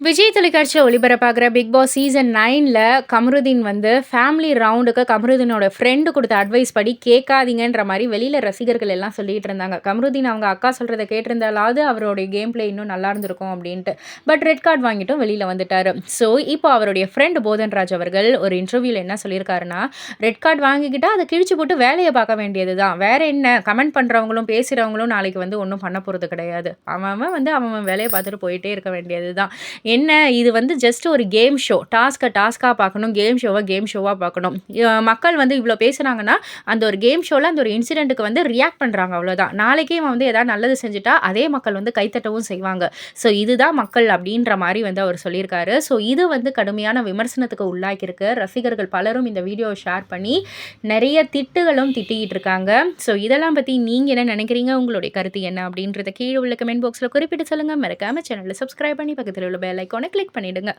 விஜய் தொலைக்காட்சியில ஒளிபரப்பாகிற big Boss season 9ல Kamaruddin வந்து family ரவுண்டுக்கு கமருதீனோட friend குடுத்த அட்வைஸ் படி கேட்காதீங்கன்ற மாரி வெளியில ரசிகர்கள் எல்லாம் சொல்லிட்டு இருந்தாங்க. கமருதீன் அவங்க அக்கா சொல்றத கேட்டிருந்தாலாவது அவருடைய கேம் பிளே இன்னும் நல்லா இருந்திருக்கும் அப்டின்ட்டு. பட் ரெட் கார்ட் வாங்கிட்டும் வெளியில வந்துட்டாரு. ஸோ இப்போ அவருடைய ஃப்ரெண்ட் போதன்ராஜ் அவர்கள் ஒரு இன்டர்வியூல என்ன சொல்லியிருக்காருன்னா, ரெட் கார்ட் வாங்கிக்கிட்டா அத கிழிச்சு போட்டு வேலைய பார்க்க வேண்டியது தான். வேற என்ன கமெண்ட் பண்றவங்களும், பேசுறவங்களும் நாளைக்கு வந்து ஒண்ணும் பண்ண போறது கிடையாது. அவன் அவன் வந்து அவன் வேலைய பார்த்துட்டு போயிட்டே இருக்க வேண்டியது தான். என்ன இது வந்து ஜஸ்ட் ஒரு கேம் ஷோ. டாஸ்க்கா பார்க்கணும். கேம் ஷோவா பார்க்கணும். மக்கள் வந்து இவ்ளோ பேசுனாங்கன்னா, அந்த ஒரு கேம் ஷோல அந்த ஒரு இன்சிடென்ட்க்கு வந்து ரியாக்ட் பண்றாங்க அவ்வளோதான். நாளைக்கே இவன் வந்து ஏதாவது நல்லது செஞ்சுட்டா, அதே மக்கள் வந்து கைத்தட்டவும் செய்வாங்க. ஸோ இதுதான் மக்கள் அப்டின்ற மாரி வந்து அவர் சொல்லியிருக்காரு. ஸோ இது வந்து கடுமையான விமர்சனத்துக்கு உள்ளாக்கியிருக்கு. ரசிகர்கள் பலரும் இந்த வீடியோவ ஷேர் பண்ணி நெறைய திட்டுகளும் திட்டிக்கிட்டு இருக்காங்க. ஸோ இதெல்லாம் பத்தி நீங்க என்ன நினைக்கிறீங்க? உங்களுடைய கருத்து என்ன? அப்டின்றத கீழ உள்ள கமெண்ட் பாக்ஸ்ல குறிப்பிட்டு சொல்லுங்க. மறக்காம சேனல சப்ஸ்கிரைப் பண்ணி பக்கத்துல உள்ள பெல் ஐகான கிளிக் பண்ணிடுங்க.